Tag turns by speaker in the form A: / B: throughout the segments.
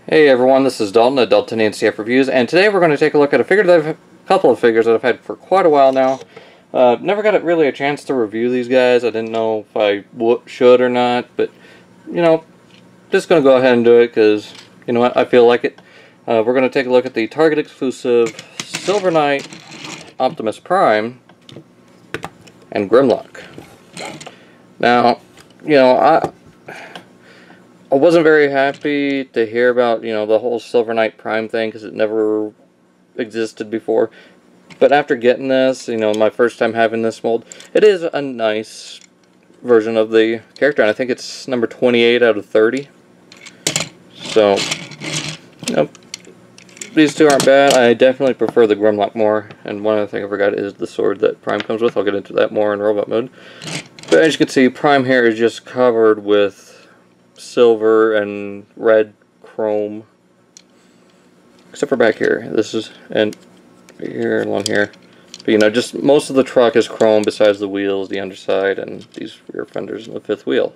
A: Hey everyone, this is Dalton at Dalton NCF Reviews, and today we're going to take a look at a couple of figures that I've had for quite a while now. Never got really a chance to review these guys. I didn't know if I should or not, but just going to go ahead and do it because you know what, I feel like it. We're going to take a look at the Target exclusive Silver Knight, Optimus Prime, and Grimlock. Now, I wasn't very happy to hear about, the whole Silver Knight Prime thing because it never existed before. But after getting this, my first time having this mold, it is a nice version of the character, and I think it's number 28 out of 30. So, these two aren't bad. I definitely prefer the Grimlock more, and one other thing I forgot is the sword that Prime comes with. I'll get into that more in robot mode. But as you can see, Prime here is just covered with silver and red chrome, except for back here. This is, and here, along here. But just most of the truck is chrome besides the wheels, the underside, and these rear fenders and the fifth wheel.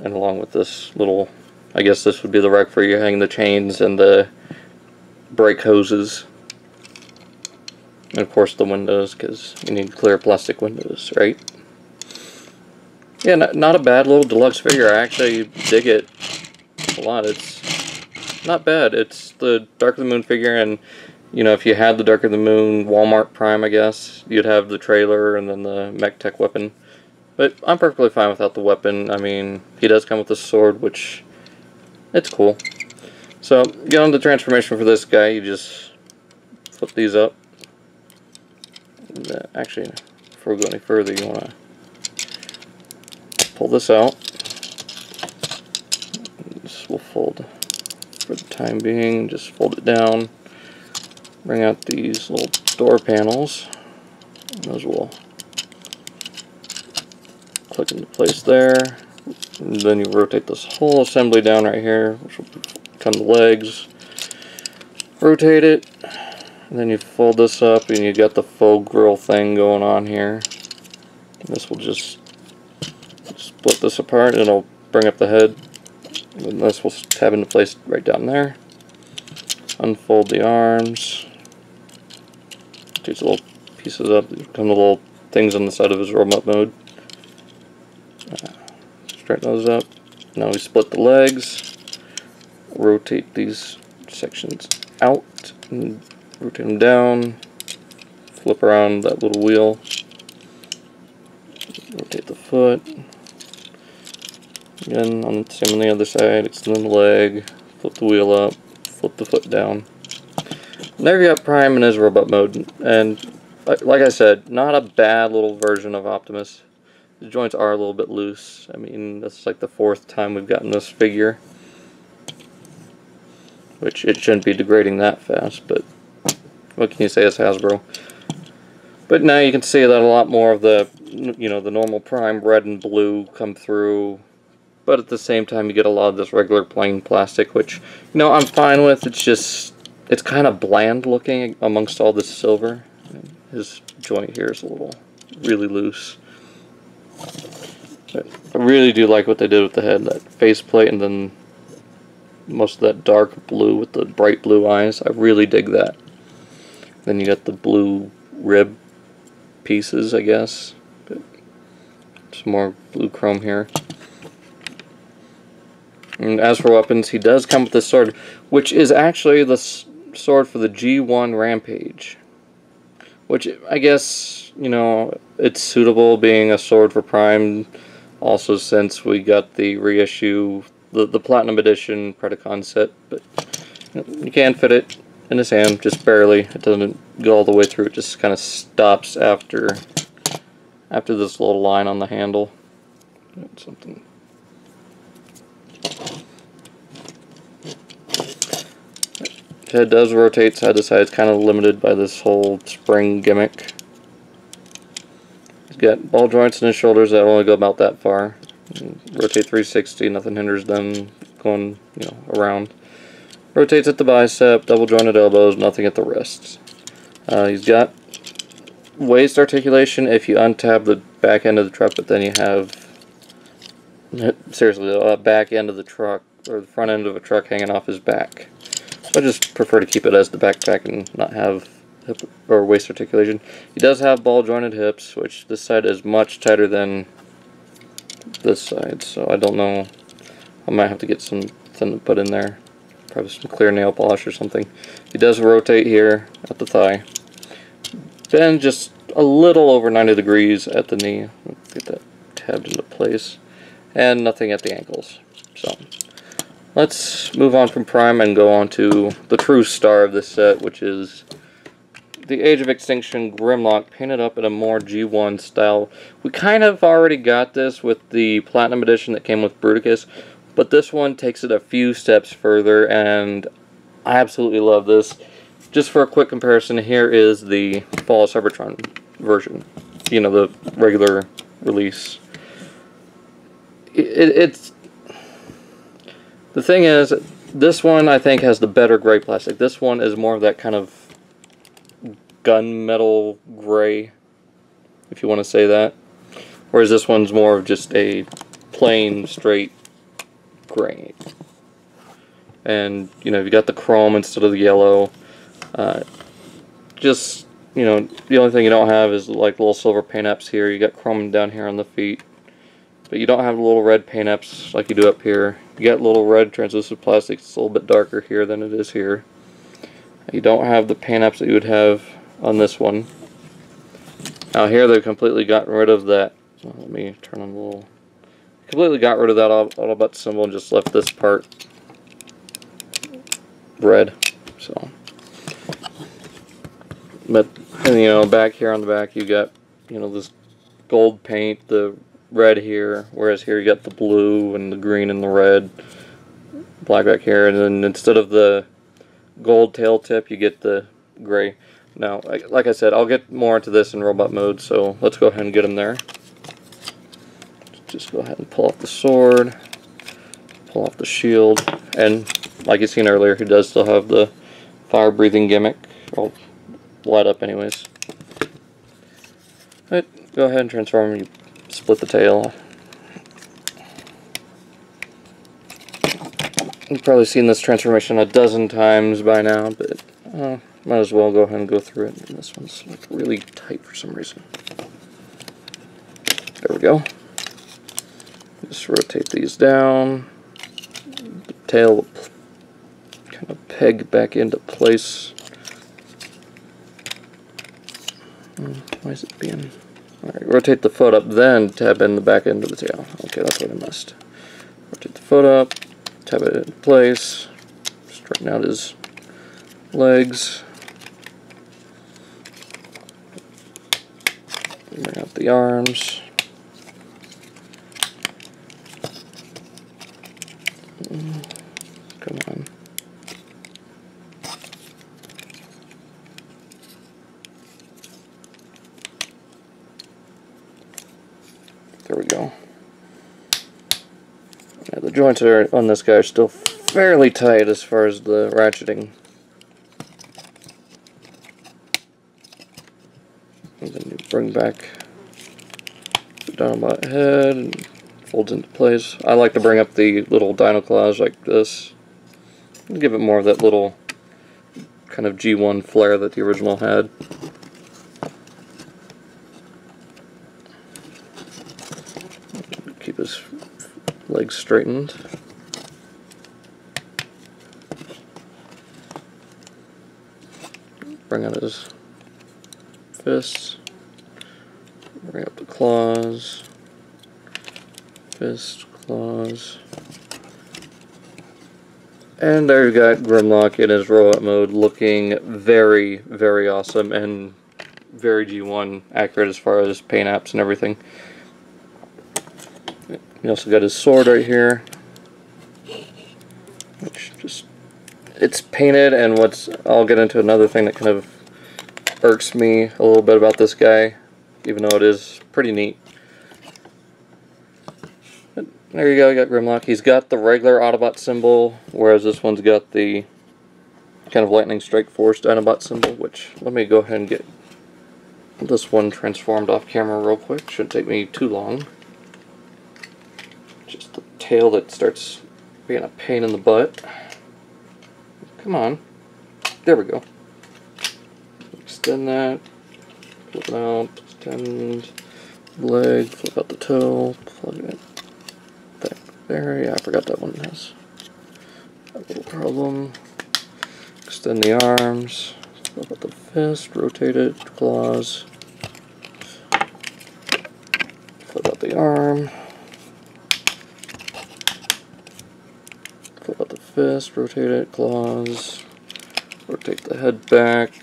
A: And along with this little, I guess this would be the rack for you hanging the chains and the brake hoses. And of course the windows, because you need clear plastic windows, right? Yeah, not a bad little deluxe figure. I actually dig it a lot. It's not bad. It's the Dark of the Moon figure, and if you had the Dark of the Moon Walmart Prime, I guess, you'd have the trailer and then the mech tech weapon. But I'm perfectly fine without the weapon. I mean, he does come with a sword, which, it's cool. So, get on the transformation for this guy. You just flip these up. And, actually, before we go any further, you want to pull this out. This will fold for the time being. Just fold it down. Bring out these little door panels. And those will click into place there. And then you rotate this whole assembly down right here, which will become the legs. Rotate it. And then you fold this up and you got the faux grill thing going on here. And this will just split this apart and it'll bring up the head, and this will tab into place right down there. Unfold the arms, these little pieces up, become the little things on the side of his robot mode. Straighten those up. Now we split the legs, rotate these sections out, and rotate them down, flip around that little wheel, rotate the foot. Again, same on the other side, extend the leg, flip the wheel up, flip the foot down. And there you got Prime in his robot mode, and like I said, not a bad little version of Optimus. The joints are a little bit loose. I mean, this is like the 4th time we've gotten this figure, which it shouldn't be degrading that fast, but what can you say, it's Hasbro. But now you can see that a lot more of the, the normal Prime red and blue come through. But at the same time, you get a lot of this regular plain plastic, which, I'm fine with. It's just, it's kind of bland looking amongst all this silver. His joint here is really loose. But I really do like what they did with the head, that faceplate, and then most of that dark blue with the bright blue eyes. I really dig that. Then you got the blue rib pieces, I guess. But some more blue chrome here. And as for weapons, he does come with this sword, which is actually the sword for the G1 Rampage. Which, I guess, it's suitable being a sword for Prime. Also, since we got the reissue, the Platinum Edition Predacon set. But you can fit it in his hand, just barely. It doesn't go all the way through, it just kind of stops after this little line on the handle. Something. Head does rotate side to side. It's kind of limited by this whole spring gimmick. He's got ball joints in his shoulders that only go about that far. Rotate 360, nothing hinders them going, around. Rotates at the bicep, double jointed elbows, nothing at the wrists. He's got waist articulation if you untab the back end of the truck, but then you have, seriously, the back end of the truck or the front end of a truck hanging off his back. So I just prefer to keep it as the backpack and not have hip or waist articulation. He does have ball jointed hips, which this side is much tighter than this side, so I don't know. I might have to get something to put in there. Probably some clear nail polish or something. He does rotate here at the thigh. Then just a little over 90 degrees at the knee. Let's get that tabbed into place. And nothing at the ankles. So let's move on from Prime and go on to the true star of this set, which is the Age of Extinction Grimlock, painted up in a more G1 style. We kind of already got this with the Platinum Edition that came with Bruticus, but this one takes it a few steps further, and I absolutely love this. Just for a quick comparison, here is the Fall of Cybertron version. You know, the regular release. It's... The thing is, this one I think has the better gray plastic. This one is more of that kind of gunmetal gray, if you want to say that. Whereas this one's more of just a plain, straight gray. And, you know, you got the chrome instead of the yellow. Just, you know, the only thing you don't have is like little silver paint apps here. You got chrome down here on the feet. But you don't have the little red paint apps like you do up here. You got little red translucent plastic. It's a little bit darker here than it is here. You don't have the paint apps that you would have on this one. Now here they've completely gotten rid of that. So let me turn on a little. Completely got rid of that Autobot symbol and just left this part red. So, but and, you know, back here on the back you got, you know, this gold paint, the red here, whereas here you got the blue and the green and the red, black back here, and then instead of the gold tail tip you get the gray. Now, like I said, I'll get more into this in robot mode, so let's go ahead and get him there. Just go ahead and pull off the sword, pull off the shield, and like you seen earlier, he does still have the fire breathing gimmick. I'll light up anyways. Right, go ahead and transform him. You split the tail. You've probably seen this transformation a dozen times by now, but might as well go ahead and go through it. And this one's like really tight for some reason. There we go. Just rotate these down. The tail will kind of peg back into place. Why is it being... Alright, rotate the foot up, then tab in the back end of the tail. Okay, that's what I must. Rotate the foot up, tab it in place, straighten out his legs, bring out the arms. Come on. There we go. Yeah, the joints are on this guy are still fairly tight as far as the ratcheting. And then you bring back the Dinobot head and folds into place. I like to bring up the little dino claws like this and give it more of that little kind of G1 flair that the original had. Keep his legs straightened. Bring out his fists. Bring up the claws. Fist, claws. And there you got Grimlock in his robot mode, looking very, very awesome and very G1 accurate as far as paint apps and everything. You also got his sword right here, which just, it's painted, and I'll get into another thing that kind of irks me a little bit about this guy, even though it is pretty neat. But there you go, you got Grimlock. He's got the regular Autobot symbol, whereas this one's got the kind of Lightning Strike Force Dinobot symbol, which, let me go ahead and get this one transformed off camera real quick. Shouldn't take me too long. Just the tail that starts being a pain in the butt. Come on. There we go. Extend that. Flip it out. Extend leg. Flip out the toe. Plug it back there. Yeah, I forgot that one has a little problem. Extend the arms. Flip out the fist. Rotate it. Claws. Flip out the arm. Flip out the fist, rotate it, claws, rotate the head back,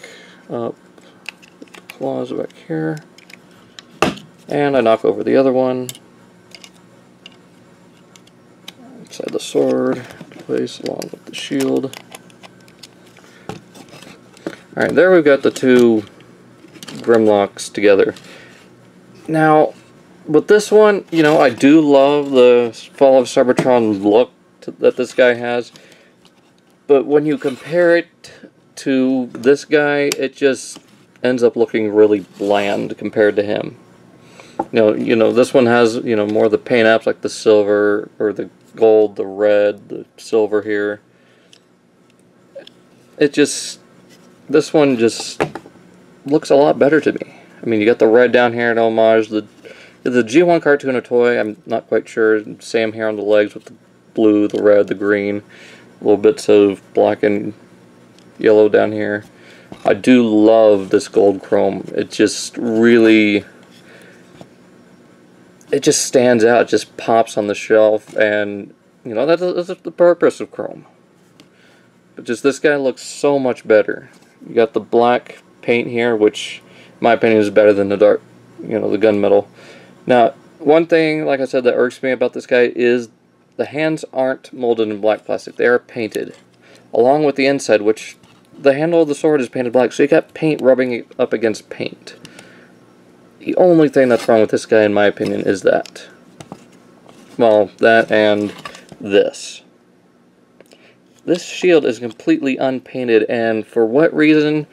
A: up, put the claws back here, and I knock over the other one, inside the sword, place along with the shield. Alright, there we've got the two Grimlocks together. Now, with this one, you know, I do love the Fall of Cybertron look that this guy has, but when you compare it to this guy, it just ends up looking really bland compared to him. You know, this one has, you know, more of the paint apps like the silver or the gold, the red, the silver here. This one just looks a lot better to me. I mean, you got the red down here in homage. The G1 cartoon, a toy, I'm not quite sure. Same here on the legs with the blue, the red, the green, little bits of black and yellow down here. I do love this gold chrome. It just really, it just stands out. It just pops on the shelf, and you know, that's the purpose of chrome. But just this guy looks so much better. You got the black paint here, which in my opinion is better than the dark, you know, the gunmetal. Now, one thing, like I said, that irks me about this guy is the hands aren't molded in black plastic. They are painted, along with the inside, which the handle of the sword is painted black, so you got paint rubbing up against paint. The only thing that's wrong with this guy, in my opinion, is that. Well, that and this. This shield is completely unpainted, and for what reason,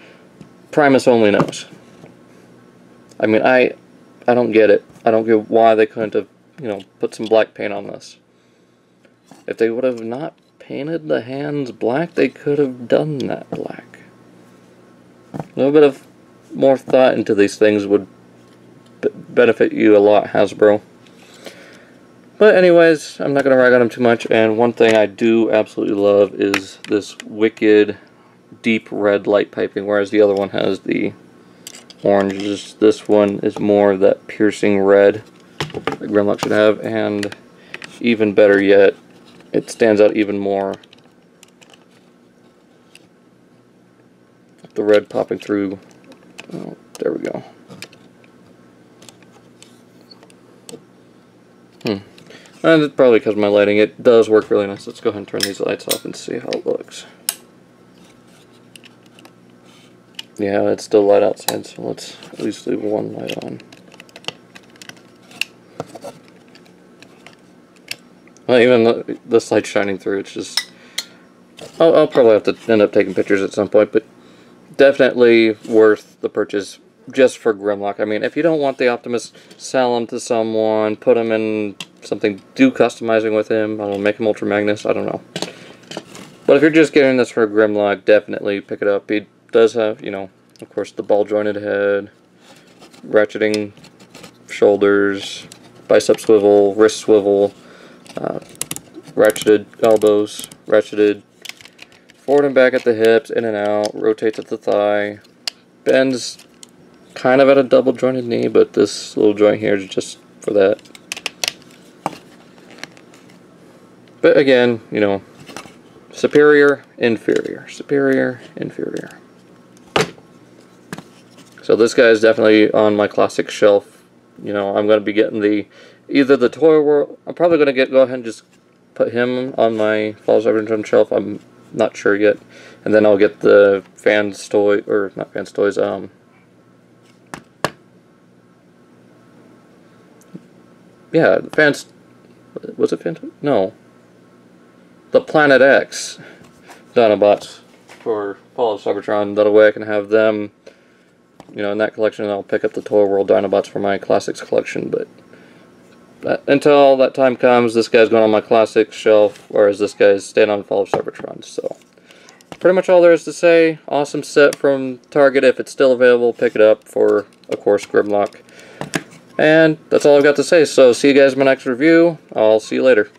A: Primus only knows. I mean, I don't get it. I don't get why they couldn't have, you know, put some black paint on this. If they would have not painted the hands black, they could have done that black. A little bit of more thought into these things would benefit you a lot, Hasbro. But anyways, I'm not going to rag on them too much, and one thing I do absolutely love is this wicked deep red light piping, whereas the other one has the oranges. This one is more of that piercing red that Grimlock should have, and even better yet, it stands out even more. The red popping through. Oh, there we go. And it's probably because of my lighting. It does work really nice. Let's go ahead and turn these lights off and see how it looks. Yeah, it's still light outside, so let's at least leave one light on. Well, even this light's shining through, it's just... I'll probably have to end up taking pictures at some point, but definitely worth the purchase just for Grimlock. I mean, if you don't want the Optimus, sell him to someone, put him in something, do customizing with him, I don't know, make him Ultra Magnus, I don't know. But if you're just getting this for Grimlock, definitely pick it up. He does have, you know, of course, the ball-jointed head, ratcheting shoulders, bicep swivel, wrist swivel, ratcheted elbows, ratcheted forward and back at the hips, in and out, rotates at the thigh, bends kind of at a double jointed knee, but this little joint here is just for that. But again, you know, superior, inferior, superior, inferior. So this guy is definitely on my classic shelf. You know, I'm going to be getting either the Toy World. I'm probably going to go ahead and just put him on my Falls Cybertron shelf. I'm not sure yet. And then I'll get the Fans Toy, or not Fans Toys, yeah, Fans, was it Fans? No. The Planet X Dinobots for Fall of Cybertron. That way I can have them, you know, in that collection, and I'll pick up the Toy World Dinobots for my Classics collection. But until that time comes, this guy's going on my classic shelf, whereas this guy's staying on Fall of Cybertron. So, pretty much all there is to say. Awesome set from Target. If it's still available, pick it up for, of course, Grimlock. And that's all I've got to say. So, see you guys in my next review. I'll see you later.